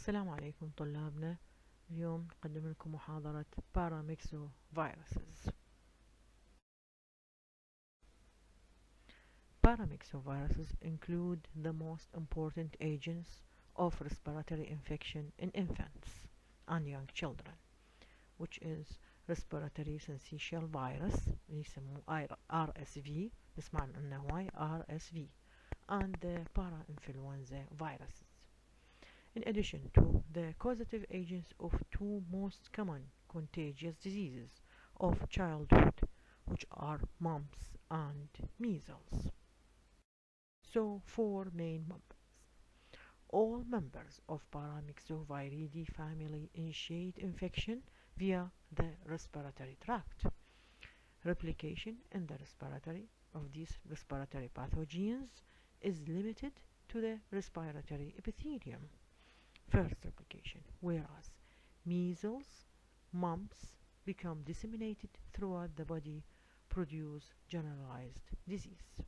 السلام عليكم طلابنا. اليوم نقدم لكم محاضرة Paramyxoviruses. Paramyxoviruses include the most important agents of respiratory infection in infants and young children, which is respiratory syncytial virus اللي يسموه RSV، نسمع عنه هواي RSV، and the parainfluenza viruses. In addition to the causative agents of two most common contagious diseases of childhood, which are mumps and measles. So, four main members. All members of Paramyxoviridae family initiate infection via the respiratory tract. Replication in the respiratory of these respiratory pathogens is limited to the respiratory epithelium. First replication, whereas measles, mumps become disseminated throughout the body, produce generalized disease.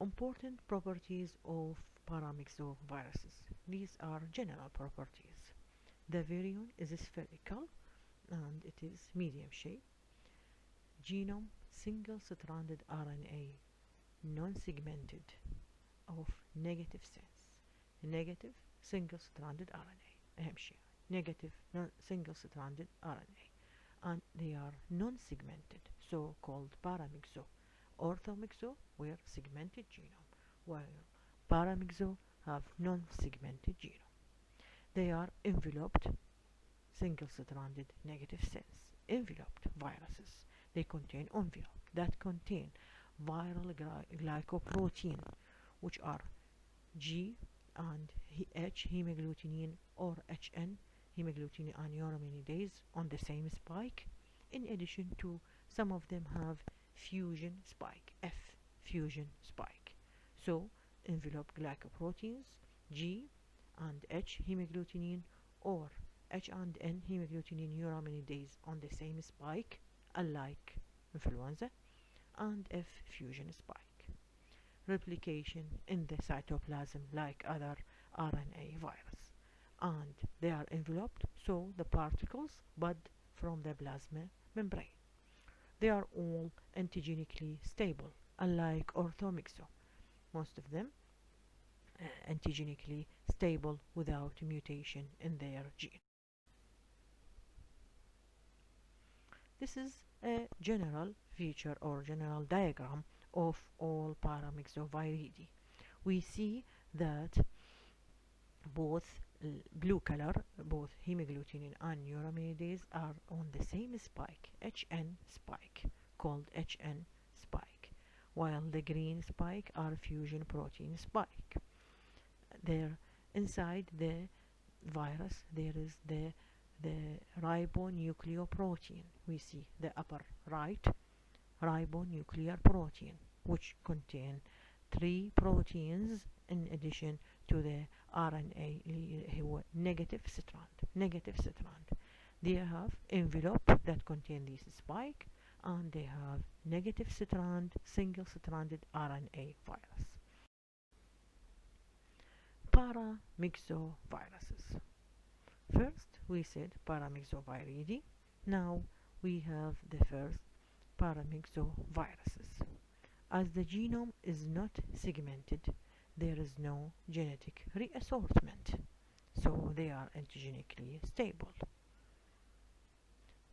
Important properties of paramyxoviruses. These are general properties. The virion is spherical and it is medium shape. Genome single-stranded RNA, non-segmented, of negative sense. Negative single-stranded RNA أهم شيء negative single-stranded RNA, and they are non-segmented, so called paramyxo. Orthomyxo were segmented genome, while paramyxo have non-segmented genome. They are enveloped single-stranded negative sense enveloped viruses. They contain envelope that contain viral glycoprotein, which are G and H hemagglutinin or HN hemagglutinin neuraminidase on the same spike. In addition to, some of them have fusion spike, F fusion spike. So envelope glycoproteins G and H hemagglutinin or H and N hemagglutinin neuraminidase on the same spike, unlike influenza, and F fusion spike. Replication in the cytoplasm like other RNA virus, and they are enveloped, so the particles bud from the plasma membrane. They are all antigenically stable, unlike orthomyxo, most of them antigenically stable without mutation in their gene. This is a general feature or general diagram of all Paramyxoviridae. We see that both blue color, both hemagglutinin and neuraminidase are on the same spike, HN spike, called HN spike, while the green spike are fusion protein spike. There, inside the virus, there is the ribonucleoprotein. We see the upper right ribonuclear protein, which contain 3 proteins in addition to the RNA هو negative strand. They have envelope that contain this spike, and they have negative strand, single-stranded RNA virus. Paramyxoviruses. First, we said Paramyxoviridae. Now we have the first Paramyxoviruses. As the genome is not segmented, there is no genetic reassortment, so they are antigenically stable,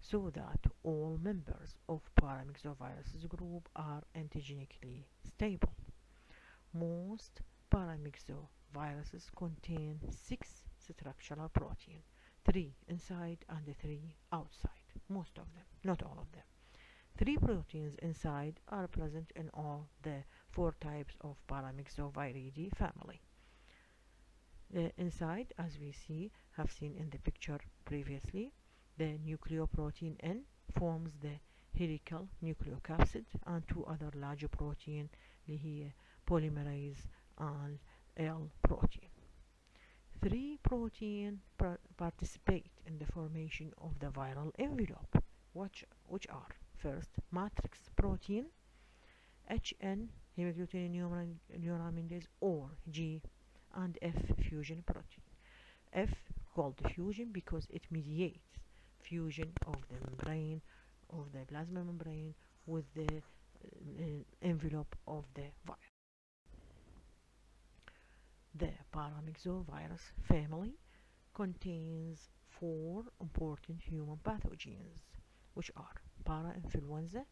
so that all members of Paramyxoviruses group are antigenically stable. Most Paramyxoviruses contain 6 structural protein, 3 inside and 3 outside. Most of them, not all of them. 3 proteins inside are present in all the 4 types of Paramyxoviridae family. Inside, as we have seen in the picture previously, the nucleoprotein N forms the helical nucleocapsid, and 2 other large protein اللي هي polymerase and L protein. 3 protein participate in the formation of the viral envelope, which are first matrix protein, HN hemagglutinin neuraminidase or G, and F fusion protein. F called fusion because it mediates fusion of the membrane, of the plasma membrane, with the envelope of the virus. The Paramyxovirus family contains four important human pathogens, which are parainfluenza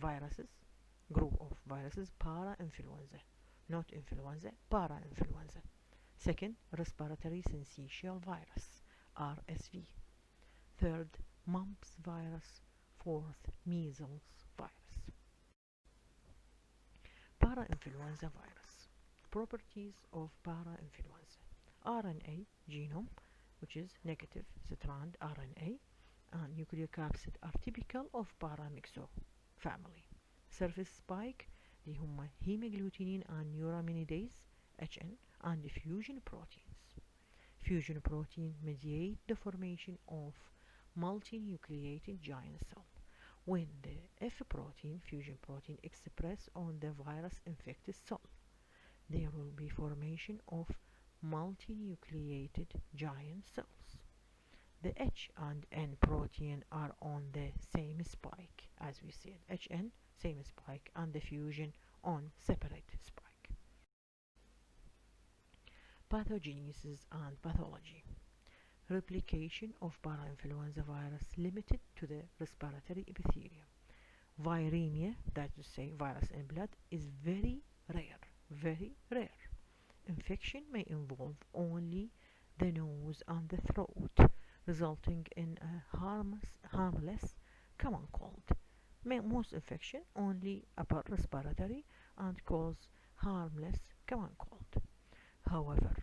viruses, group of viruses, parainfluenza, not influenza, parainfluenza. Second, respiratory syncytial virus, RSV. Third, mumps virus. Fourth, measles virus. Parainfluenza virus. Properties of parainfluenza. RNA genome, which is negative strand RNA, and nucleocapsid are typical of paramyxo family. Surface spike اللي هم hemagglutinin and neuraminidase HN and fusion proteins. Fusion protein mediate the formation of multinucleated giant cell. When the F protein, fusion protein, express on the virus infected cell, there will be formation of multinucleated giant cells. The H and N protein are on the same spike, as we said. HN, same spike, and the fusion on separate spike. Pathogenesis and pathology. Replication of parainfluenza virus limited to the respiratory epithelium. Viremia, that is to say virus in blood, is very rare, very rare. Infection may involve only the nose and the throat, resulting in a harmless common cold. Most infection only upper respiratory and cause harmless common cold. However,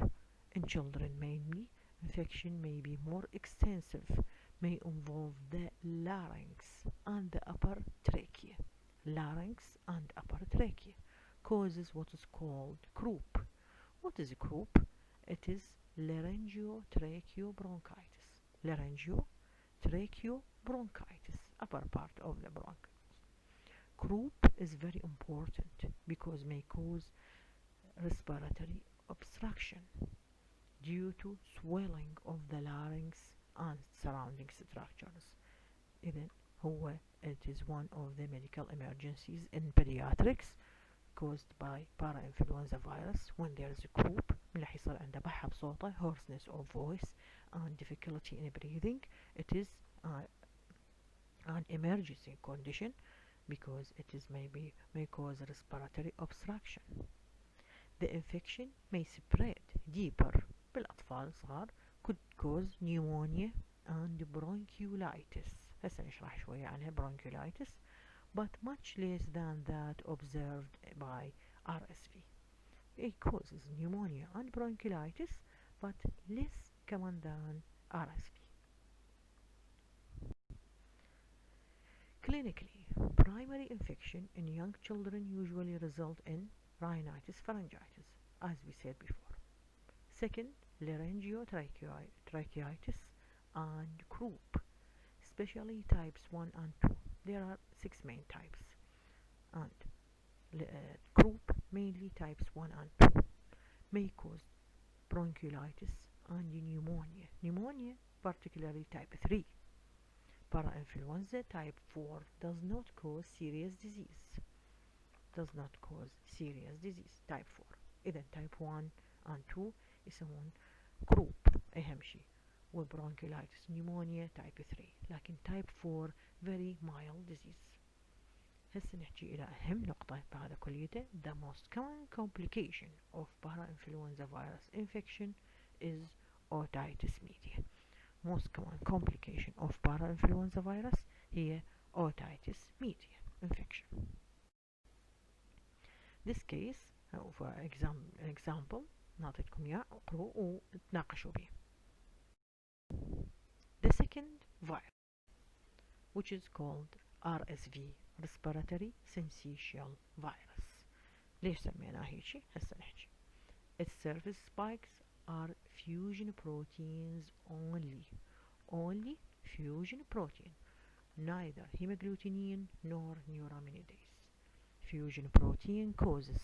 in children mainly, infection may be more extensive, may involve the larynx and the upper trachea. Larynx and upper trachea causes what is called croup. What is a croup? It is laryngotracheobronchitis. Laryngotracheobronchitis, upper part of the bronchus. Croup is very important because may cause respiratory obstruction due to swelling of the larynx and surrounding structures. It is one of the medical emergencies in pediatrics caused by parainfluenza virus. When there is a croup اللي حيصير عنده بحة بصوته, hoarseness of voice and difficulty in breathing, it is an emergency condition because it is may cause respiratory obstruction. The infection may spread deeper بالأطفال الصغار, could cause pneumonia and bronchiolitis. هسه نشرح شوية عنها bronchiolitis, but much less than that observed by RSV. It causes pneumonia and bronchiolitis, but less common than RSV. Clinically, primary infection in young children usually result in rhinitis pharyngitis, as we said before. Second, laryngotracheitis and croup, especially types 1 and 2. There are 6 main types, and croup mainly types 1 and 2 may cause bronchiolitis and pneumonia, particularly type 3. Parainfluenza type 4 does not cause serious disease, type 4. إذا type 1 and 2 يسمون croup أهم شيء, وبرونكيلايتس pneumonia type 3, لكن type 4 very mild disease. هسه نحكي إلى أهم نقطة بهذا كليته. The most common complication of parainfluenza virus infection is otitis media. Most common complication of parainfluenza virus هي otitis media infection. This case for example نعطيكم إياه اقروا وتناقشوا به. The second virus, which is called RSV, respiratory syncytial virus. ليش سميناه هيك؟ هسه نحكي. Its surface spikes are fusion proteins only fusion protein, neither hemagglutinin nor neuraminidase. Fusion protein causes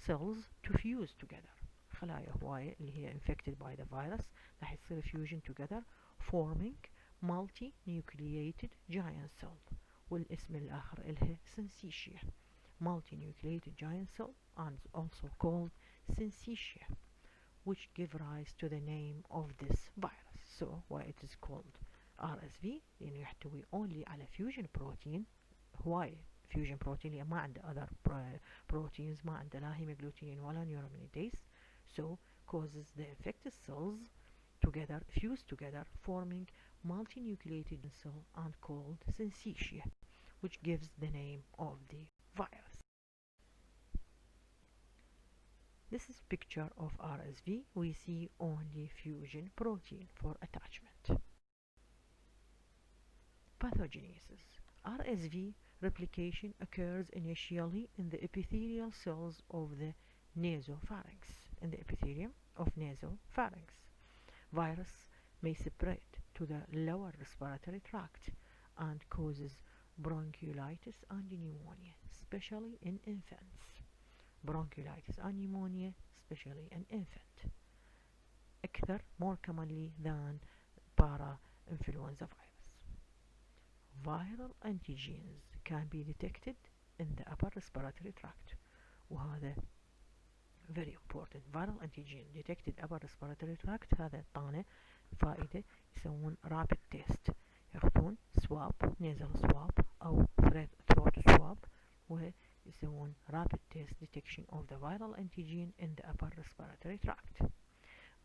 cells to fuse together. خلايا هواية اللي هي infected by the virus راح يصير fusion together forming multi-nucleated giant cell. والاسم الآخر إلها syncytia. Multi-nucleated giant cell and also called syncytia, which give rise to the name of this virus. So why it is called RSV لأنه يحتوي only على fusion protein. هواية fusion protein اللي ما عنده other proteins, ما عنده لا hemagglutinin ولا neuraminidase, so causes the infected cells together, fuse together, forming multinucleated cell and called syncytia, which gives the name of the virus. This is picture of RSV. We see only fusion protein for attachment. Pathogenesis. RSV replication occurs initially in the epithelial cells of the nasopharynx. In the epithelium of nasopharynx. Virus may spread to the lower respiratory tract and causes bronchiolitis and pneumonia, especially in infants. Bronchiolitis and pneumonia, especially in infant. أكثر more commonly than para-influenza virus. Viral antigens can be detected in the upper respiratory tract. وهذا very important. Viral antigen detected upper respiratory tract هذا طانة فائدة. يسوون rapid test. ياخذون swab nasal swab أو throat swab ويسوون rapid test detection of the viral antigen in the upper respiratory tract.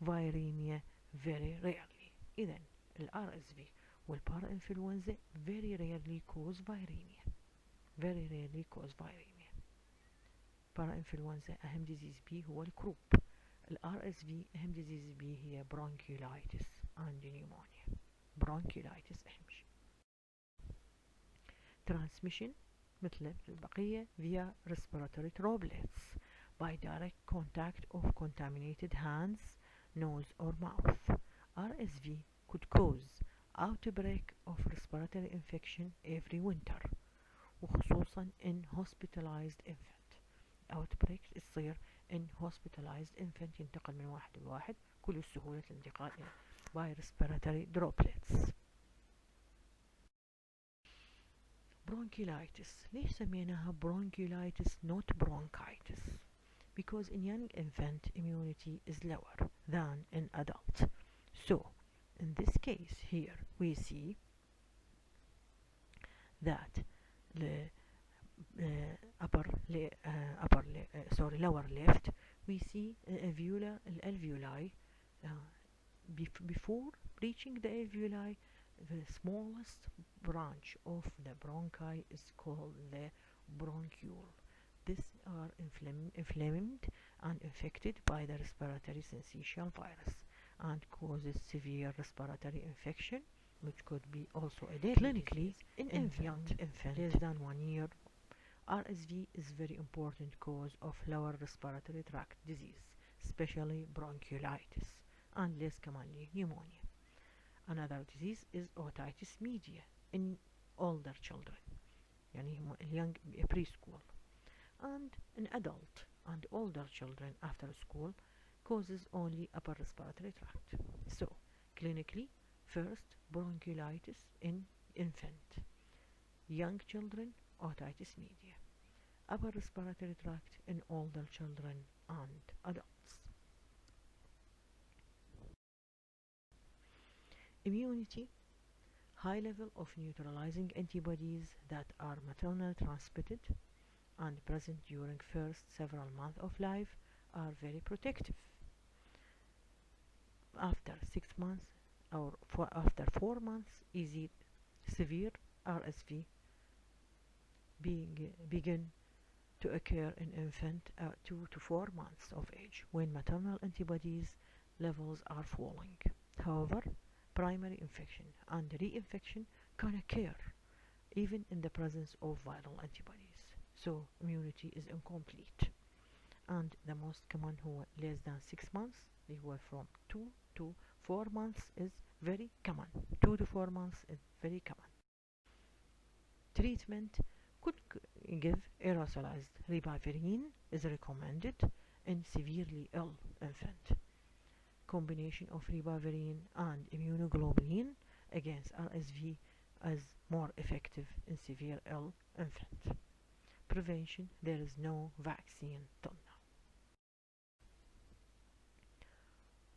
Viremia very rarely. إذن ال RSV والبارا-influenza very rarely cause viremia. Very rarely cause viremia. Para-influenza أهم disease بيه هو الكروب. ال RSV أهم disease بيه هي bronchiolitis and pneumonia. bronchiolitis أهم شيء. Transmission مثل البقية via respiratory droplets by direct contact of contaminated hands, nose or mouth. RSV could cause outbreak of respiratory infection every winter وخصوصا in hospitalized infant. outbreak تصير in hospitalized infant ينتقل من واحد لواحد كل سهولة الانتقال by respiratory droplets. bronchiolitis ليش سميناها bronchiolitis not bronchitis? Because in young infant immunity is lower than in adult. So in this case here we see that the lower left we see alveoli. Before reaching the alveoli, the smallest branch of the bronchi is called the bronchiole. These are inflamed and infected by the respiratory syncytial virus and causes severe respiratory infection, which could be also a deadly clinically in young infant less than 1 year. RSV is very important cause of lower respiratory tract disease, especially bronchiolitis and less commonly pneumonia. Another disease is otitis media in older children, يعني young preschool, and in adult and older children after school causes only upper respiratory tract. So clinically, first bronchiolitis in infant, young children otitis media, upper respiratory tract in older children and adults. Immunity, high level of neutralizing antibodies that are maternal transmitted and present during first several months of life are very protective. After 6 months or after 4 months, easy severe RSV begin to occur in infant 2 to 4 months of age when maternal antibodies levels are falling. However, primary infection and reinfection can occur even in the presence of viral antibodies, so immunity is incomplete. And the most common هو less than 6 months, اللي هو from 2 to 4 months is very common. 2 to 4 months is very common. Treatment could give aerosolized ribavirin is recommended in severely ill infant. Combination of ribavirin and immunoglobulin against RSV is more effective in severe ill infant. Prevention, there is no vaccine till now.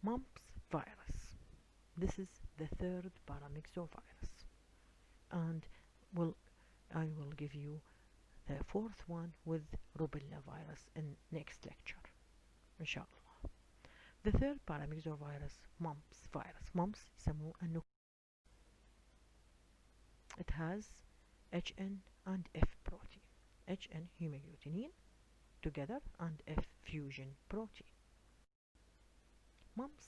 Mumps virus. This is the third paramyxovirus, and I will give you the fourth one with rubella virus in next lecture, inshallah. The third paramyxovirus, mumps virus. Mumps يسموه أنه it has HN and F protein. HN hemagglutinin together and F fusion protein. Mumps,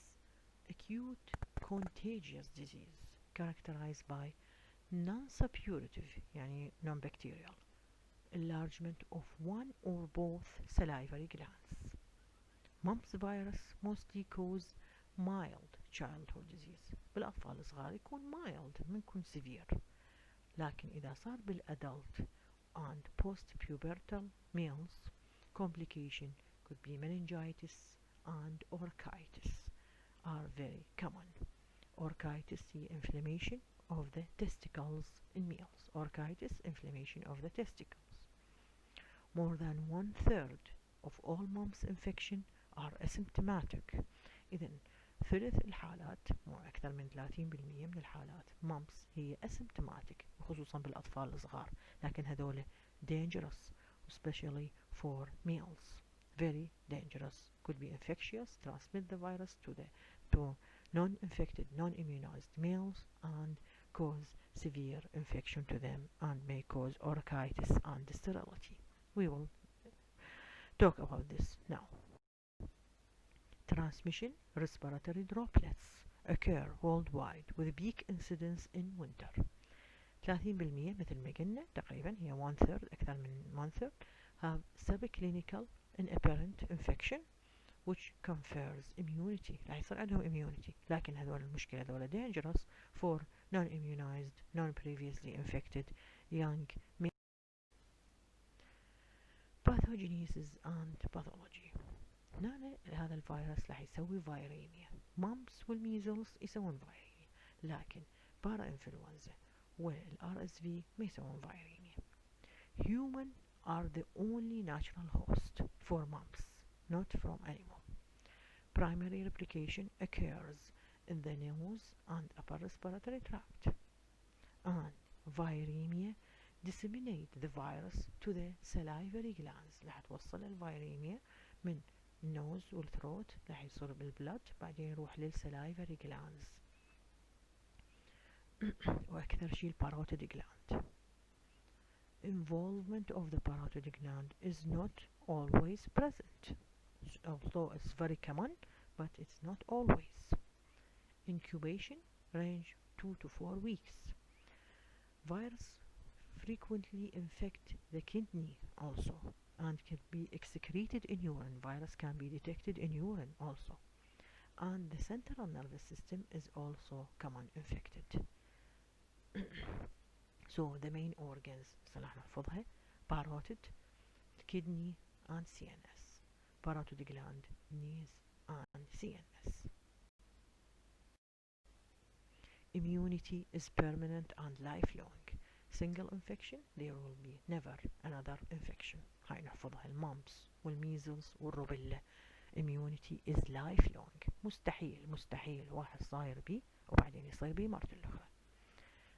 acute contagious disease characterized by non-suppurative يعني non-bacterial enlargement of one or both salivary glands. Mumps virus mostly cause mild childhood disease. بالأطفال الصغار يكون mild ما يكون severe. لكن إذا صار بالadult and post-pubertal males, complication could be meningitis and orchitis are very common. Orchitis is inflammation of the testicles in males. Orchitis, inflammation of the testicles. More than 1/3 of all mumps infection are asymptomatic. إذن ثلث الحالات مو أكثر من 30% من الحالات mumps هي asymptomatic خصوصا بالأطفال الصغار، لكن هذول dangerous especially for males. Very dangerous, could be infectious, transmit the virus to non-infected, non-immunized males and cause severe infection to them and may cause orchitis and sterility. We will talk about this now. Transmission, respiratory droplets occur worldwide with peak incidence in winter. 30% مثل ما قلنا تقريبا هي 1/3 أكثر من 1/3 have subclinical inapparent infection which confers immunity. راح يصير عندهم immunity، لكن هذول المشكلة هذول dangerous for non-immunized, non-previously infected young men. Pathogenesis and pathology. هنا هذا الفيروس راح يسوي فيريميا. مامبس والميزلز يسوون فيريميا، لكن بارا انفلونزا والRSV ما يسوون فيريميا. Human are the only natural host for mumps, not from animal. Primary replication occurs in the nose and upper respiratory tract, and viremia disseminate the virus to the salivary glands. راح توصل الفيريميا من النوز والثروت، راح يصير بالبلد بعدين يروح للسلايفري glands وأكثر شيء الباروتيد gland. Involvement of the parotid gland is not always present, although it's very common, but it's not always. Incubation range 2 to 4 weeks. Virus frequently infect the kidney also and can be excreted in urine. Virus can be detected in urine also. And the central nervous system is also common infected. So the main organs صلاح نحفظها parotid, kidney and CNS. Parotid gland, knees and CNS. Immunity is permanent and lifelong. Single infection, there will be never another infection. هاي نحفظها المامبس والميزلز والروبيلا. Immunity is lifelong. مستحيل واحد صاير بيه وبعدين يصير بيه مرة الأخرى.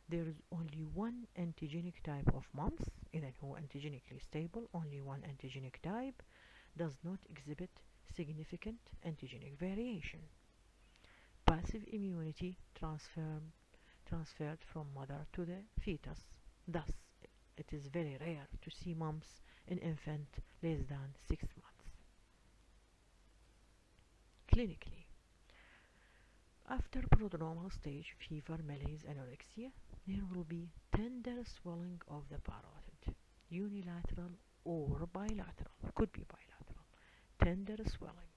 There is only one antigenic type of mumps. إذن هو antigenically stable. Only one antigenic type does not exhibit significant antigenic variation. Passive immunity transferred from mother to the fetus. Thus, it is very rare to see mumps in infant less than 6 months. Clinically, after prodromal stage, fever, malaise, anorexia, there will be tender swelling of the parotid, unilateral or bilateral, could be bilateral, tender swelling.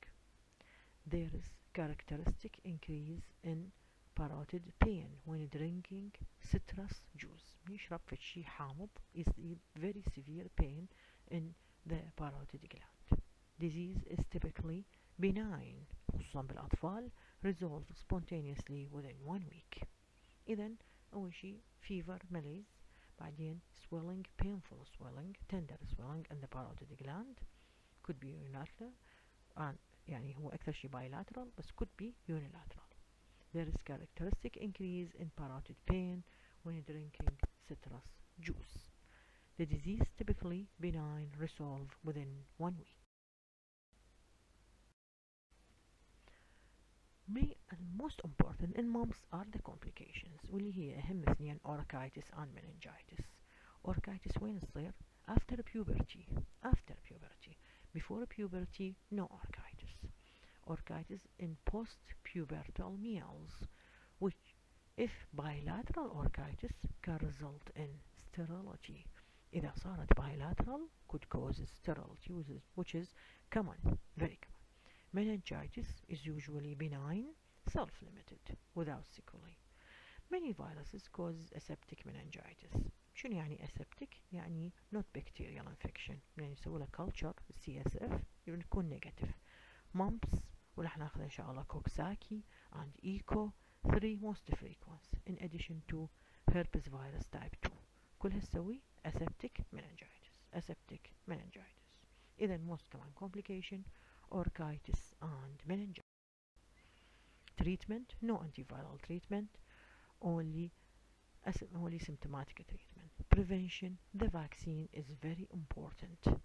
There is characteristic increase in parotid pain when drinking citrus juice. يشرب شيء حامض يصير very severe pain in the parotid gland. Disease is typically benign خصوصا بالأطفال resolve spontaneously within 1 week. إذن أول شي fever malaise بعدين swelling painful swelling tender swelling in the parotid gland could be unilateral يعني هو أكثر شي bilateral بس could be unilateral. There is characteristic increase in parotid pain when drinking citrus juice. The disease typically benign resolve within 1 week. Most important in mumps are the complications واللي هي أهم اثنين orchitis and meningitis. Orchitis وين تصير؟ after puberty. Before puberty no orchitis. Orchitis in post-pubertal males which if bilateral orchitis can result in sterility. إذا صارت bilateral could cause sterility which is common, very common. Meningitis is usually benign, self-limited, without sequelae. Many viruses cause aseptic meningitis. شنو يعني aseptic؟ يعني not bacterial infection. يعني يسوي له culture CSF يكون negative. Mumps ورح ناخذ إن شاء الله Coxsackie and Eco 3 most frequent in addition to herpes virus type 2. كلها تسوي aseptic meningitis. إذا most common complication orchitis and meningitis. Treatment, no antiviral treatment, only symptomatic treatment. Prevention, the vaccine is very important.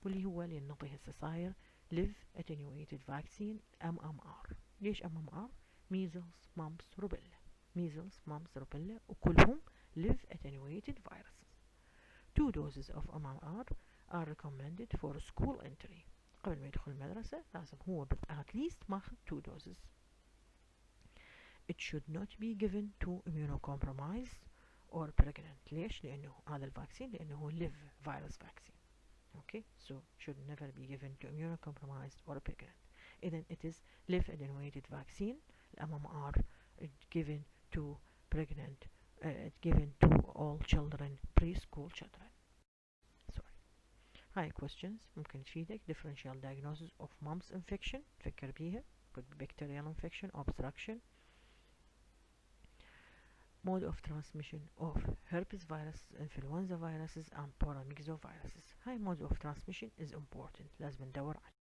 واللي هو اللي نعطيه هسه صاير live attenuated vaccine MMR. ليش MMR؟ measles, mumps, rubella وكلهم live attenuated viruses. 2 doses of MMR are recommended for school entry. قبل ما يدخل المدرسة لازم هو at least ماخذ 2 doses. It should not be given to immunocompromised or pregnant. ليش؟ لأنه هذا الفاكسين لأنه هو live virus vaccine. Okay, so should never be given to immunocompromised or pregnant. إذن it is live attenuated vaccine. MMR given to pregnant, given to all children, preschool children. Sorry. هاي questions ممكن تفيدك. Differential diagnosis of mumps infection تفكر بيها. could be bacterial infection, obstruction. Mode of transmission of herpes virus, influenza viruses and paramyxoviruses. High mode of transmission is important. لازم ندور عليه.